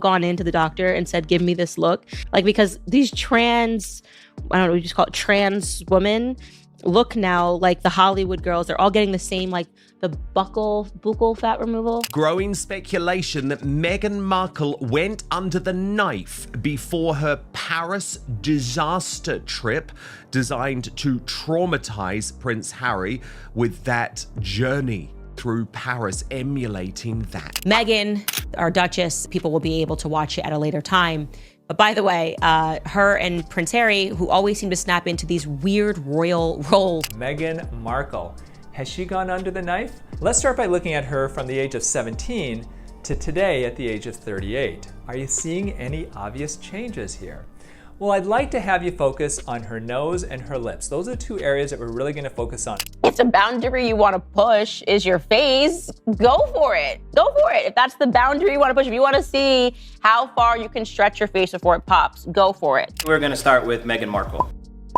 gone into the doctor and said, give me this look. Like, because these trans, I don't know, we just call it trans women, look now like the Hollywood girls. They're all getting the same, like the buccal fat removal. Growing speculation that Meghan Markle went under the knife before her Paris disaster trip designed to traumatize Prince Harry, with that journey through Paris emulating that. Meghan, our Duchess, people will be able to watch it at a later time. But by the way, her and Prince Harry, who always seem to snap into these weird royal roles. Meghan Markle. Has she gone under the knife? Let's start by looking at her from the age of 17 to today at the age of 38. Are you seeing any obvious changes here? Well, I'd like to have you focus on her nose and her lips. Those are two areas that we're really going to focus on. If the boundary you want to push is your face, go for it. Go for it. If that's the boundary you want to push, if you want to see how far you can stretch your face before it pops, go for it. We're going to start with Meghan Markle.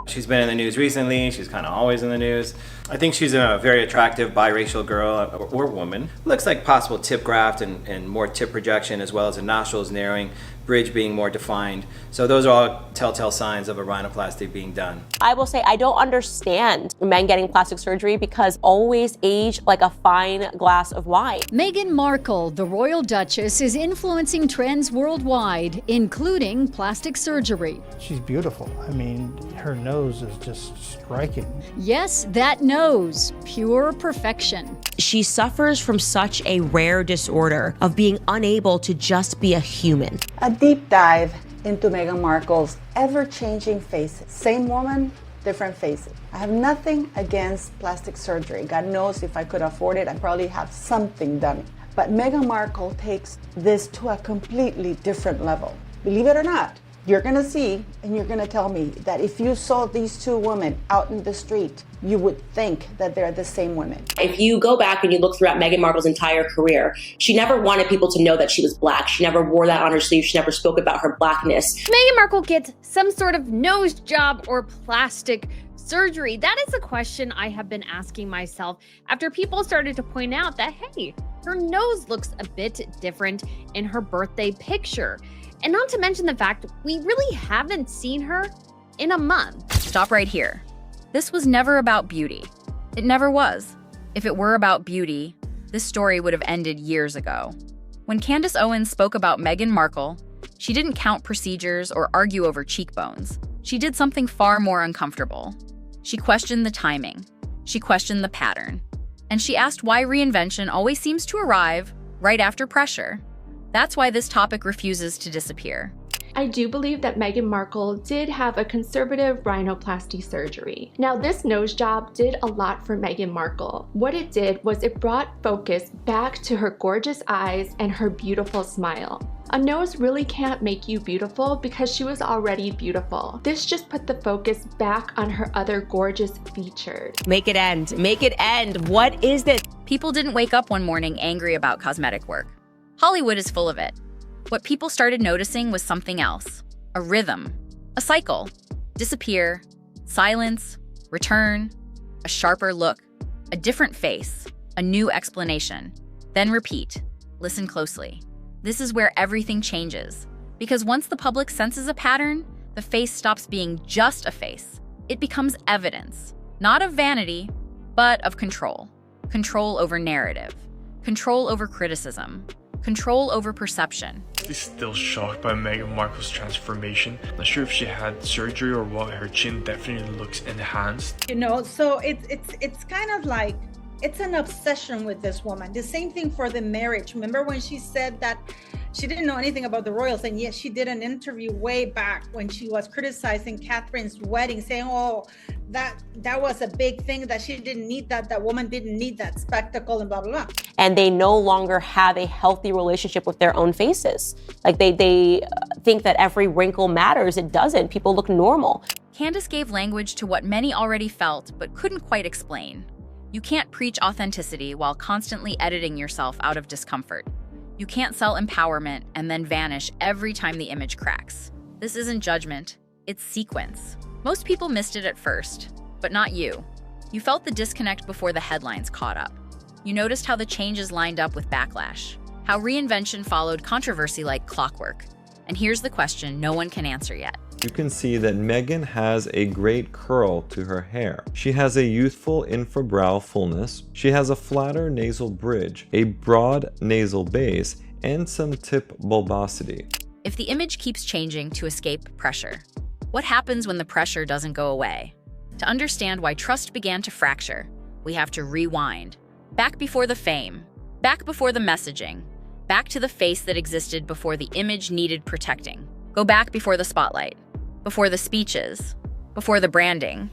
She's been in the news recently. She's kind of always in the news. I think she's a very attractive biracial girl or woman. Looks like possible tip graft and more tip projection, as well as the nostrils narrowing, bridge being more defined. So those are all telltale signs of a rhinoplasty being done. I will say I don't understand men getting plastic surgery because always age like a fine glass of wine. Meghan Markle, the royal duchess, is influencing trends worldwide, including plastic surgery. She's beautiful. I mean, her nose is just striking. Yes, that nose, pure perfection. She suffers from such a rare disorder of being unable to just be a human. A deep dive into Meghan Markle's ever-changing faces. Same woman, different faces. I have nothing against plastic surgery. God knows if I could afford it, I'd probably have something done. But Meghan Markle takes this to a completely different level. Believe it or not, you're gonna see and you're gonna tell me that if you saw these two women out in the street, you would think that they're the same women. If you go back and you look throughout Meghan Markle's entire career, she never wanted people to know that she was Black. She never wore that on her sleeve. She never spoke about her Blackness. Meghan Markle gets some sort of nose job or plastic surgery. That is a question I have been asking myself after people started to point out that, hey, her nose looks a bit different in her birthday picture. And not to mention the fact we really haven't seen her in a month. Stop right here. This was never about beauty. It never was. If it were about beauty, this story would have ended years ago. When Candace Owens spoke about Meghan Markle, she didn't count procedures or argue over cheekbones. She did something far more uncomfortable. She questioned the timing. She questioned the pattern. And she asked why reinvention always seems to arrive right after pressure. That's why this topic refuses to disappear. I do believe that Meghan Markle did have a conservative rhinoplasty surgery. Now, this nose job did a lot for Meghan Markle. What it did was it brought focus back to her gorgeous eyes and her beautiful smile. A nose really can't make you beautiful because she was already beautiful. This just put the focus back on her other gorgeous features. Make it end. Make it end. What is this? People didn't wake up one morning angry about cosmetic work. Hollywood is full of it. What people started noticing was something else. A rhythm, a cycle. Disappear, silence, return, a sharper look, a different face, a new explanation. Then repeat. Listen closely. This is where everything changes. Because once the public senses a pattern, the face stops being just a face. It becomes evidence, not of vanity, but of control. Control over narrative. Control over criticism. Control over perception. I'm still shocked by Meghan Markle's transformation. Not sure if she had surgery or what. Her chin definitely looks enhanced. You know, so it's kind of like it's an obsession with this woman. The same thing for the marriage. Remember when she said that she didn't know anything about the royals, and yet she did an interview way back when she was criticizing Catherine's wedding, saying, oh, that was a big thing, that she didn't need that woman didn't need that spectacle, and blah, blah, blah. And they no longer have a healthy relationship with their own faces. Like they think that every wrinkle matters. It doesn't. People look normal. Candace gave language to what many already felt but couldn't quite explain. You can't preach authenticity while constantly editing yourself out of discomfort. You can't sell empowerment and then vanish every time the image cracks. This isn't judgment, it's sequence. Most people missed it at first, but not you. You felt the disconnect before the headlines caught up. You noticed how the changes lined up with backlash. How reinvention followed controversy like clockwork. And here's the question no one can answer yet. You can see that Meghan has a great curl to her hair. She has a youthful infrabrow fullness. She has a flatter nasal bridge, a broad nasal base, and some tip bulbosity. If the image keeps changing to escape pressure, what happens when the pressure doesn't go away? To understand why trust began to fracture, we have to rewind. Back before the fame, back before the messaging, back to the face that existed before the image needed protecting. Go back before the spotlight, before the speeches, before the branding.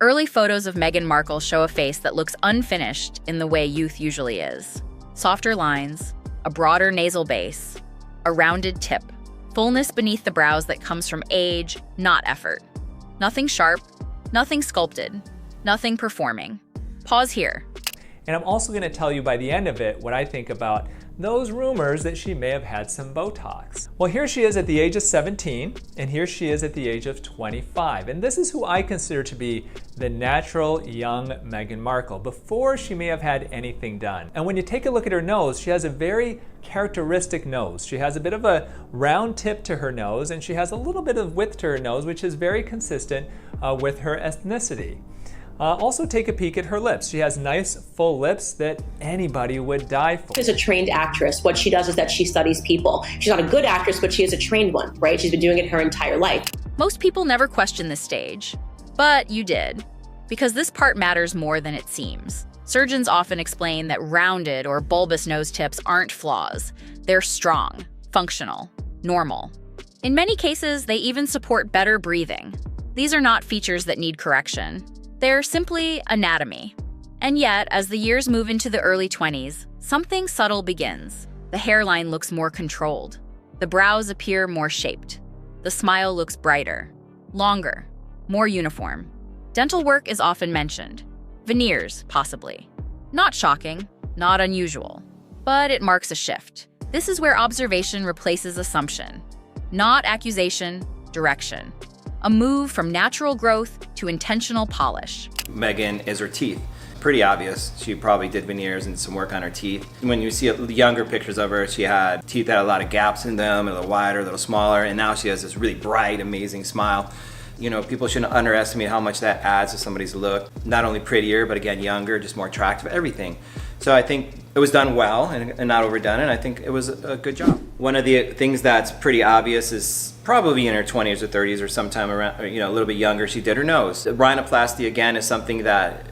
Early photos of Meghan Markle show a face that looks unfinished in the way youth usually is. Softer lines, a broader nasal base, a rounded tip, fullness beneath the brows that comes from age, not effort. Nothing sharp, nothing sculpted, nothing performing. Pause here. And I'm also going to tell you by the end of it what I think about those rumors that she may have had some Botox. Well, here she is at the age of 17, and here she is at the age of 25. And this is who I consider to be the natural young Meghan Markle, before she may have had anything done. And when you take a look at her nose, she has a very characteristic nose. She has a bit of a round tip to her nose, and she has a little bit of width to her nose, which is very consistent with her ethnicity. Also take a peek at her lips. She has nice full lips that anybody would die for. As a trained actress, what she does is that she studies people. She's not a good actress, but she is a trained one, right? She's been doing it her entire life. Most people never question this stage, but you did, because this part matters more than it seems. Surgeons often explain that rounded or bulbous nose tips aren't flaws. They're strong, functional, normal. In many cases, they even support better breathing. These are not features that need correction. They're simply anatomy. And yet, as the years move into the early 20s, something subtle begins. The hairline looks more controlled. The brows appear more shaped. The smile looks brighter, longer, more uniform. Dental work is often mentioned. Veneers, possibly. Not shocking, not unusual, but it marks a shift. This is where observation replaces assumption. Not accusation, direction. A move from natural growth to intentional polish. Meghan is her teeth. Pretty obvious. She probably did veneers and some work on her teeth. When you see younger pictures of her, she had teeth that had a lot of gaps in them, a little wider, a little smaller, and now she has this really bright, amazing smile. You know, people shouldn't underestimate how much that adds to somebody's look. Not only prettier, but again, younger, just more attractive, everything. So I think it was done well and not overdone, and I think it was a good job. One of the things that's pretty obvious is probably in her 20s or 30s or sometime around, a little bit younger, she did her nose. Rhinoplasty, again, is something that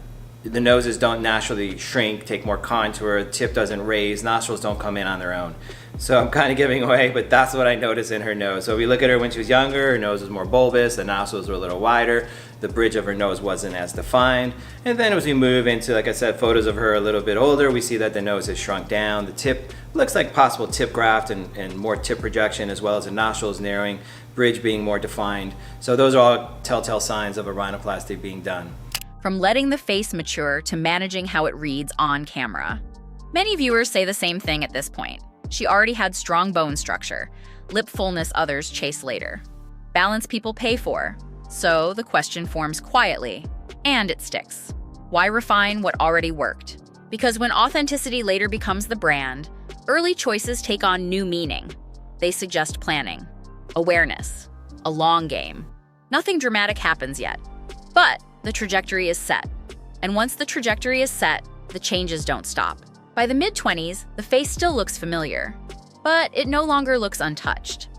the noses don't naturally shrink, take more contour, the tip doesn't raise, nostrils don't come in on their own. So I'm kind of giving away, but that's what I noticed in her nose. So we look at her when she was younger, her nose was more bulbous, the nostrils were a little wider, the bridge of her nose wasn't as defined. And then as we move into, like I said, photos of her a little bit older, we see that the nose has shrunk down. The tip looks like possible tip graft and more tip projection, as well as the nostrils narrowing, bridge being more defined. So those are all telltale signs of a rhinoplasty being done. From letting the face mature to managing how it reads on camera. Many viewers say the same thing at this point. She already had strong bone structure, lip fullness others chase later. Balance people pay for. So the question forms quietly, and it sticks. Why refine what already worked? Because when authenticity later becomes the brand, early choices take on new meaning. They suggest planning, awareness, a long game. Nothing dramatic happens yet, but the trajectory is set. And once the trajectory is set, the changes don't stop. By the mid-20s, the face still looks familiar, but it no longer looks untouched.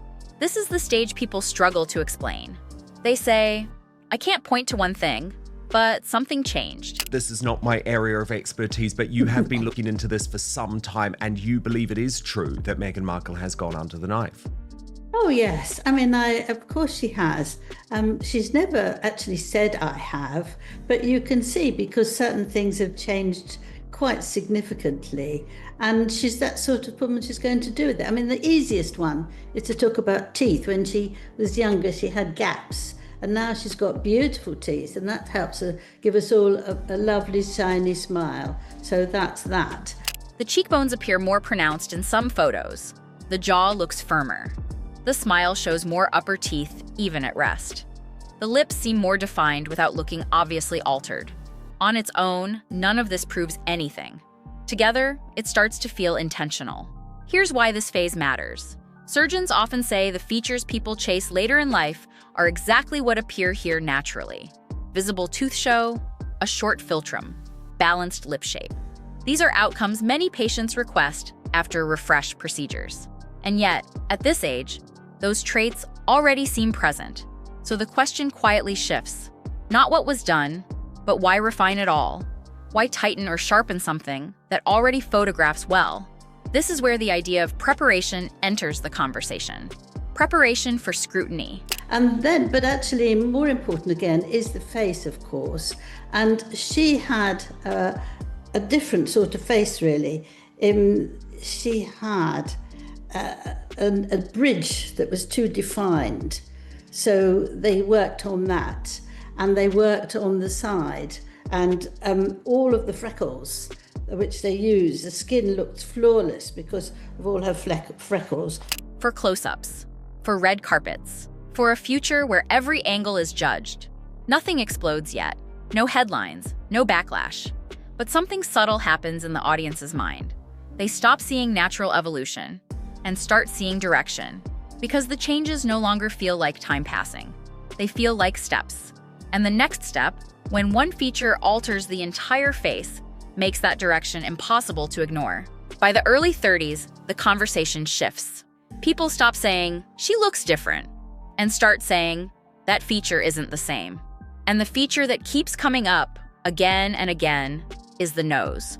This is the stage people struggle to explain. They say, I can't point to one thing, but something changed. This is not my area of expertise, but you have been looking into this for some time, and you believe it is true that Meghan Markle has gone under the knife. Oh, yes. I mean, of course she has. She's never actually said I have, but you can see because certain things have changed quite significantly, and she's that sort of woman. She's going to do with it. I mean, the easiest one is to talk about teeth. When she was younger, she had gaps, and now she's got beautiful teeth, and that helps her give us all a lovely, shiny smile. So that's that. The cheekbones appear more pronounced in some photos. The jaw looks firmer. The smile shows more upper teeth, even at rest. The lips seem more defined without looking obviously altered. On its own, none of this proves anything. Together, it starts to feel intentional. Here's why this phase matters. Surgeons often say the features people chase later in life are exactly what appear here naturally. Visible tooth show, a short philtrum, balanced lip shape. These are outcomes many patients request after refresh procedures. And yet, at this age, those traits already seem present. So the question quietly shifts. Not what was done, but why refine it all? Why tighten or sharpen something that already photographs well? This is where the idea of preparation enters the conversation. Preparation for scrutiny. And then, but actually more important again, is the face, of course. And she had a different sort of face, really. She had a bridge that was too defined. So they worked on that, and they worked on the side. And all of the freckles which they used, the skin looked flawless because of all her freckles. For close-ups, for red carpets, for a future where every angle is judged. Nothing explodes yet. No headlines, no backlash. But something subtle happens in the audience's mind. They stop seeing natural evolution and start seeing direction, because the changes no longer feel like time passing. They feel like steps. And the next step, when one feature alters the entire face, makes that direction impossible to ignore. By the early 30s, the conversation shifts. People stop saying, "She looks different," and start saying, "That feature isn't the same." And the feature that keeps coming up again and again is the nose.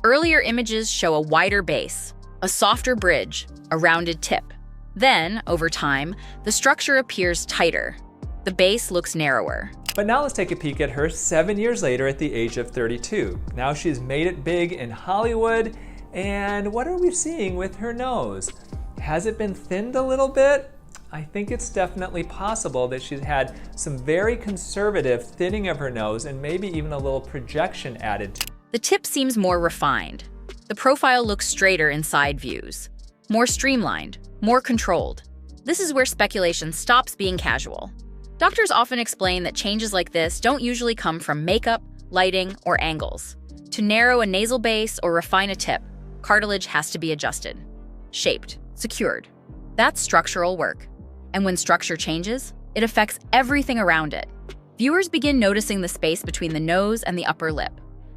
Earlier images show a wider base, a softer bridge, a rounded tip. Then, over time, the structure appears tighter. The base looks narrower. But now let's take a peek at her 7 years later at the age of 32. Now she's made it big in Hollywood, and what are we seeing with her nose? Has it been thinned a little bit? I think it's definitely possible that she's had some very conservative thinning of her nose and maybe even a little projection added to it. The tip seems more refined. The profile looks straighter in side views, more streamlined, more controlled. This is where speculation stops being casual. Doctors often explain that changes like this don't usually come from makeup, lighting, or angles. To narrow a nasal base or refine a tip, cartilage has to be adjusted, shaped, secured. That's structural work. And when structure changes, it affects everything around it. Viewers begin noticing the space between the nose and the upper lip.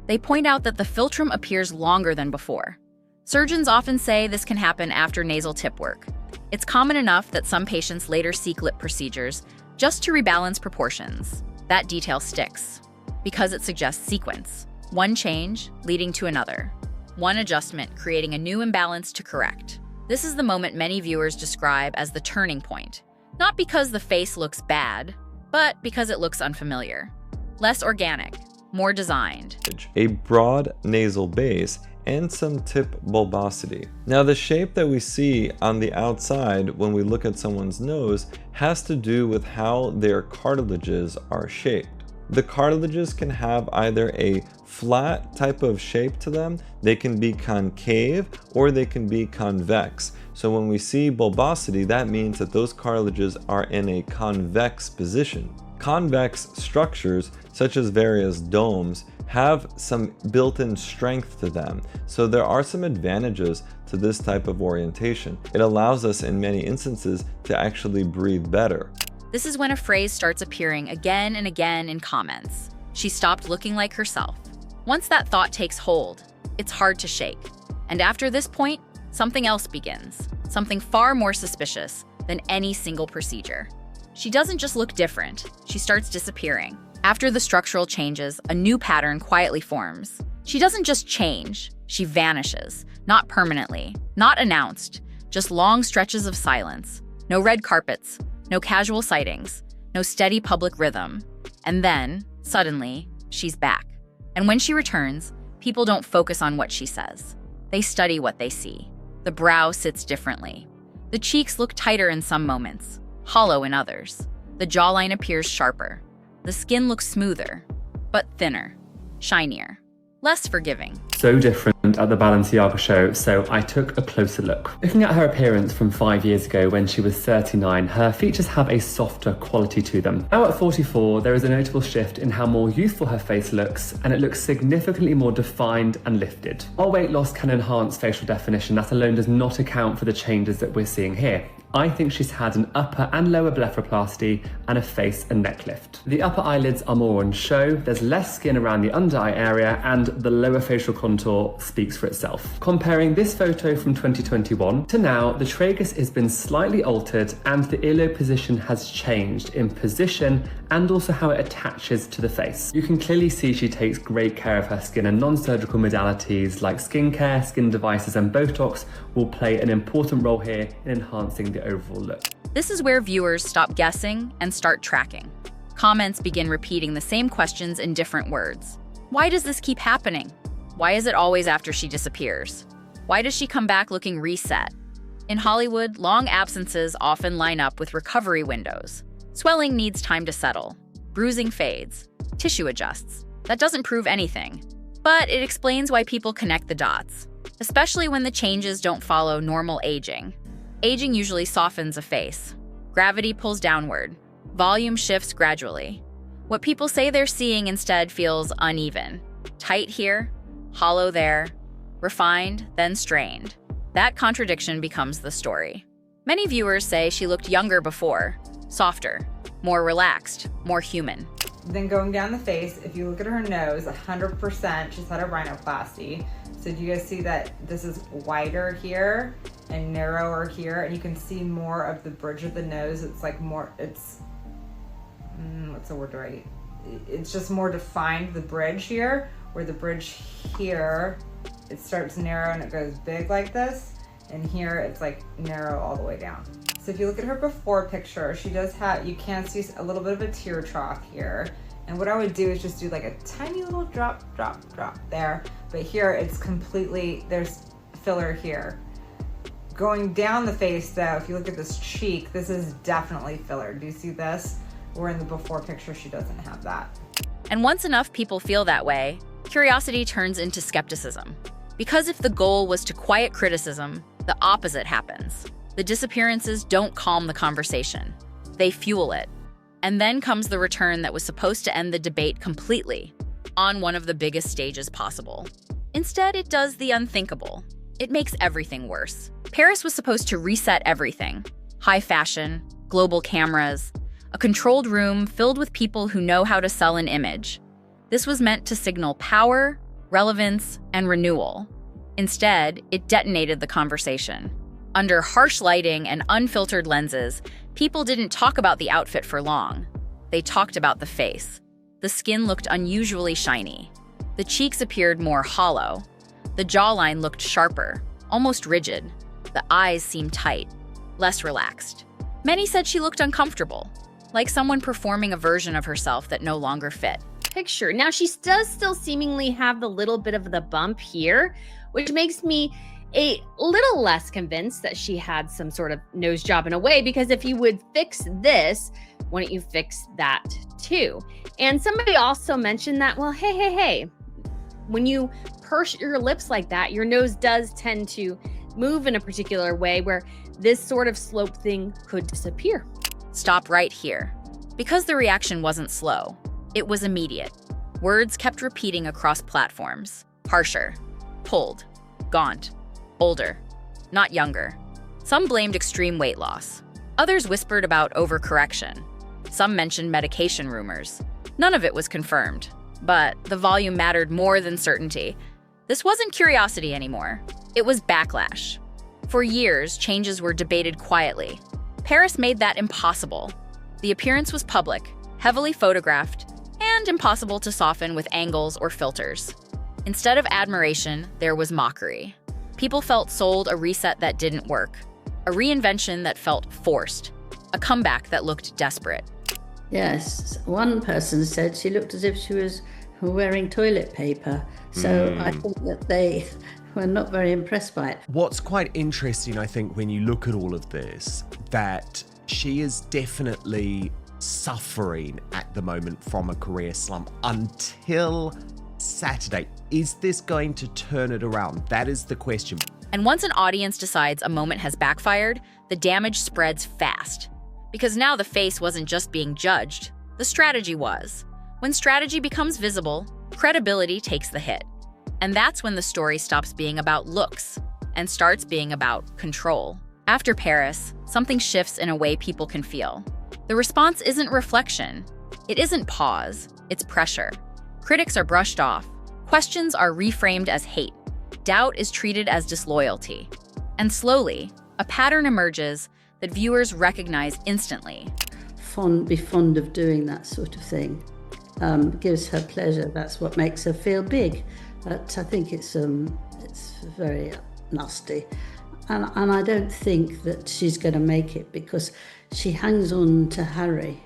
They point out that the philtrum appears longer than before. Surgeons often say this can happen after nasal tip work. It's common enough that some patients later seek lip procedures just to rebalance proportions. That detail sticks because it suggests sequence. One change leading to another. One adjustment creating a new imbalance to correct. This is the moment many viewers describe as the turning point. Not because the face looks bad, but because it looks unfamiliar. Less organic, more designed. A broad nasal base and some tip bulbosity. Now the shape that we see on the outside when we look at someone's nose has to do with how their cartilages are shaped. The cartilages can have either a flat type of shape to them, they can be concave, or they can be convex. So when we see bulbosity, that means that those cartilages are in a convex position. Convex structures, such as various domes, have some built-in strength to them. So there are some advantages to this type of orientation. It allows us in many instances to actually breathe better. This is when a phrase starts appearing again and again in comments. She stopped looking like herself. Once that thought takes hold, it's hard to shake. And after this point, something else begins. Something far more suspicious than any single procedure. She doesn't just look different, she starts disappearing. After the structural changes, a new pattern quietly forms. She doesn't just change, she vanishes. Not permanently, not announced, just long stretches of silence. No red carpets, no casual sightings, no steady public rhythm. And then, suddenly, she's back. And when she returns, people don't focus on what she says. They study what they see. The brow sits differently. The cheeks look tighter in some moments, hollow in others. The jawline appears sharper. The skin looks smoother, but thinner, shinier. less forgiving. So different at the Balenciaga show, so I took a closer look. Looking at her appearance from 5 years ago when she was 39, her features have a softer quality to them. Now at 44, there is a notable shift in how more youthful her face looks, and it looks significantly more defined and lifted. While weight loss can enhance facial definition, that alone does not account for the changes that we're seeing here. I think she's had an upper and lower blepharoplasty and a face and neck lift. The upper eyelids are more on show, there's less skin around the under eye area, and the lower facial contour speaks for itself. Comparing this photo from 2021 to now, the tragus has been slightly altered and the earlobe position has changed in position and also how it attaches to the face. You can clearly see she takes great care of her skin, and non-surgical modalities like skincare, skin devices and Botox will play an important role here in enhancing the overall look. This is where viewers stop guessing and start tracking. Comments begin repeating the same questions in different words. Why does this keep happening? Why is it always after she disappears? Why does she come back looking reset? In Hollywood, long absences often line up with recovery windows. Swelling needs time to settle. Bruising fades. Tissue adjusts. That doesn't prove anything, but it explains why people connect the dots, especially when the changes don't follow normal aging. Aging usually softens a face. Gravity pulls downward. Volume shifts gradually. What people say they're seeing instead feels uneven. Tight here, hollow there, refined, then strained. That contradiction becomes the story. Many viewers say she looked younger before, softer, more relaxed, more human. Then going down the face, if you look at her nose, 100% she's had a rhinoplasty. So do you guys see that this is wider here and narrower here, and you can see more of the bridge of the nose. It's like more, what's the word right? It's just more defined, the bridge here, where the bridge here, it starts narrow and it goes big like this, and here it's like narrow all the way down. So if you look at her before picture, she does have, you can see a little bit of a tear trough here. And what I would do is just do like a tiny little drop there. But here it's completely, there's filler here. Going down the face though, if you look at this cheek, this is definitely filler. Do you see this? Where in the before picture, she doesn't have that. And once enough people feel that way, curiosity turns into skepticism. Because if the goal was to quiet criticism, the opposite happens. The disappearances don't calm the conversation. They fuel it. And then comes the return that was supposed to end the debate completely, on one of the biggest stages possible. Instead, it does the unthinkable. It makes everything worse. Paris was supposed to reset everything. High fashion, global cameras, a controlled room filled with people who know how to sell an image. This was meant to signal power, relevance, and renewal. Instead, it detonated the conversation. Under harsh lighting and unfiltered lenses, people didn't talk about the outfit for long. They talked about the face. The skin looked unusually shiny. The cheeks appeared more hollow. The jawline looked sharper, almost rigid. The eyes seemed tight, less relaxed. Many said she looked uncomfortable, like someone performing a version of herself that no longer fit. Picture. Now, she does still seemingly have the little bit of the bump here, which makes me a little less convinced that she had some sort of nose job in a way, because if you would fix this, why don't you fix that too? And somebody also mentioned that, well, hey, when you purse your lips like that, your nose does tend to move in a particular way where this sort of slope thing could disappear. Stop right here. Because the reaction wasn't slow, it was immediate. Words kept repeating across platforms. Harsher, pulled, gaunt, older, not younger. Some blamed extreme weight loss. Others whispered about overcorrection. Some mentioned medication rumors. None of it was confirmed, but the volume mattered more than certainty. This wasn't curiosity anymore. It was backlash. For years, changes were debated quietly. Paris made that impossible. The appearance was public, heavily photographed, and impossible to soften with angles or filters. Instead of admiration, there was mockery. People felt sold a reset that didn't work, a reinvention that felt forced, a comeback that looked desperate. Yes, one person said she looked as if she was wearing toilet paper. So I think that they were not very impressed by it. What's quite interesting, I think, when you look at all of this, that she is definitely suffering at the moment from a career slump until Saturday. Is this going to turn it around? That is the question. And once an audience decides a moment has backfired, the damage spreads fast. Because now the face wasn't just being judged, the strategy was. When strategy becomes visible, credibility takes the hit. And that's when the story stops being about looks and starts being about control. After Paris, something shifts in a way people can feel. The response isn't reflection. It isn't pause. It's pressure. Critics are brushed off. Questions are reframed as hate. Doubt is treated as disloyalty. And slowly, a pattern emerges that viewers recognize instantly. Be fond of doing that sort of thing. Gives her pleasure. That's what makes her feel big. But I think it's very nasty. And I don't think that she's going to make it, because she hangs on to Harry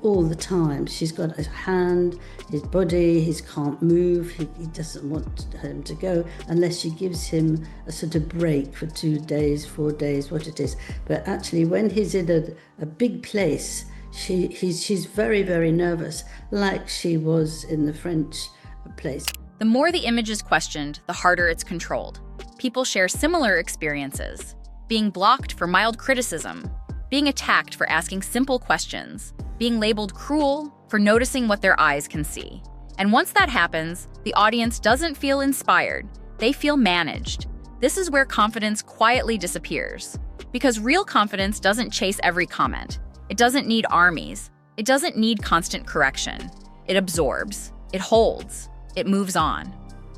all the time. She's got his hand, his body, he can't move, he doesn't want him to go unless she gives him a sort of break for 2 days, 4 days, what it is. But actually when he's in a big place, she's very, very nervous, like she was in the French place. The more the image is questioned, the harder it's controlled. People share similar experiences, being blocked for mild criticism, being attacked for asking simple questions, being labeled cruel for noticing what their eyes can see. And once that happens, the audience doesn't feel inspired, they feel managed. This is where confidence quietly disappears. Because real confidence doesn't chase every comment. It doesn't need armies. It doesn't need constant correction. It absorbs. It holds. It moves on.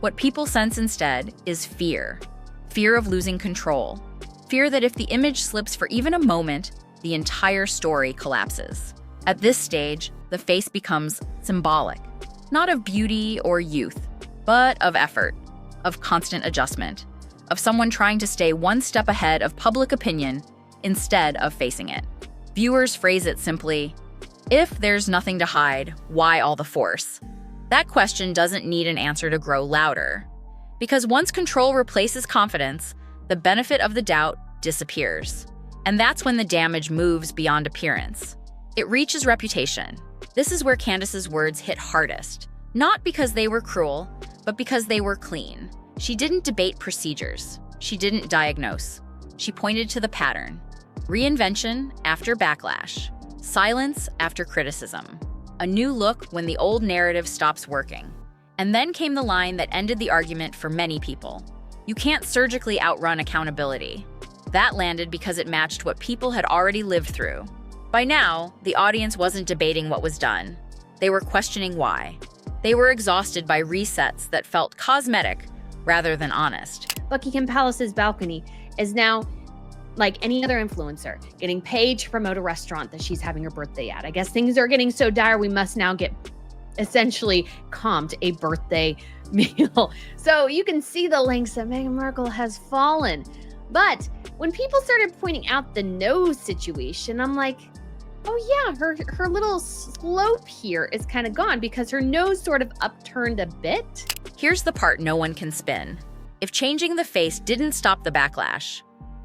What people sense instead is fear. Fear of losing control. Fear that if the image slips for even a moment, the entire story collapses. At this stage, the face becomes symbolic, not of beauty or youth, but of effort, of constant adjustment, of someone trying to stay one step ahead of public opinion instead of facing it. Viewers phrase it simply, if there's nothing to hide, why all the force? That question doesn't need an answer to grow louder. Because once control replaces confidence, the benefit of the doubt disappears. And that's when the damage moves beyond appearance. It reaches reputation. This is where Candace's words hit hardest. Not because they were cruel, but because they were clean. She didn't debate procedures. She didn't diagnose. She pointed to the pattern. Reinvention after backlash. Silence after criticism. A new look when the old narrative stops working. And then came the line that ended the argument for many people. You can't surgically outrun accountability. That landed because it matched what people had already lived through. By now, the audience wasn't debating what was done. They were questioning why. They were exhausted by resets that felt cosmetic rather than honest. Buckingham Palace's balcony is now, like any other influencer, getting paid to promote a restaurant that she's having her birthday at. I guess things are getting so dire, we must now get essentially comped a birthday meal. So you can see the lengths that Meghan Markle has fallen. But when people started pointing out the nose situation, I'm like, oh yeah, her little slope here is kind of gone because her nose sort of upturned a bit. Here's the part no one can spin. If changing the face didn't stop the backlash,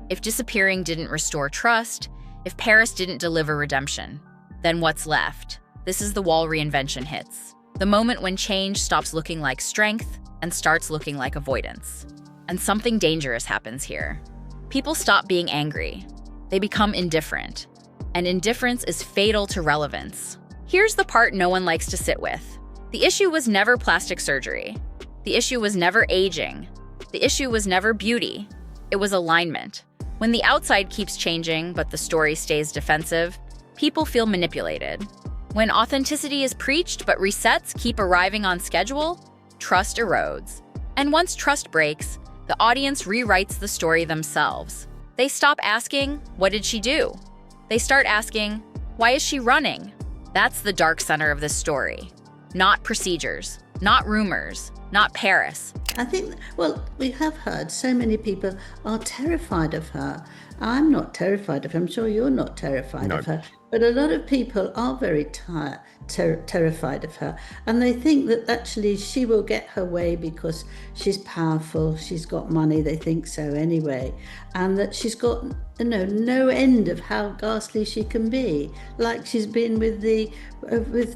if disappearing didn't restore trust, if Paris didn't deliver redemption, then what's left? This is the wall reinvention hits. The moment when change stops looking like strength and starts looking like avoidance. And something dangerous happens here. People stop being angry. They become indifferent. And indifference is fatal to relevance. Here's the part no one likes to sit with. The issue was never plastic surgery. The issue was never aging. The issue was never beauty. It was alignment. When the outside keeps changing, but the story stays defensive, people feel manipulated. When authenticity is preached, but resets keep arriving on schedule, trust erodes. And once trust breaks, the audience rewrites the story themselves. They stop asking, what did she do? They start asking, why is she running? That's the dark center of this story. Not procedures, not rumors, not Paris. I think, well, we have heard so many people are terrified of her. I'm not terrified of her. I'm sure you're not terrified of her. But a lot of people are very terrified of her. And they think that actually she will get her way because she's powerful, she's got money, they think so anyway. And that she's got, no end of how ghastly she can be, like she's been with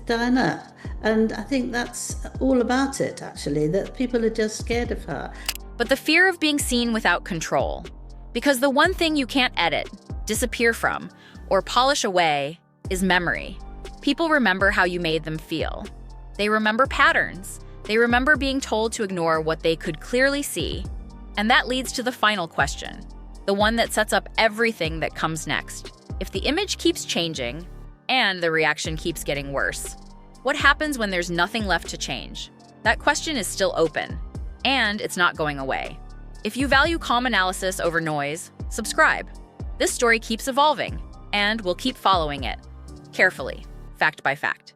Diana. And I think that's all about it, actually, that people are just scared of her. But the fear of being seen without control. Because the one thing you can't edit, disappear from, or polish away is memory. People remember how you made them feel. They remember patterns. They remember being told to ignore what they could clearly see. And that leads to the final question, the one that sets up everything that comes next. If the image keeps changing and the reaction keeps getting worse, what happens when there's nothing left to change? That question is still open, and it's not going away. If you value calm analysis over noise, subscribe. This story keeps evolving, and we'll keep following it, carefully, fact by fact.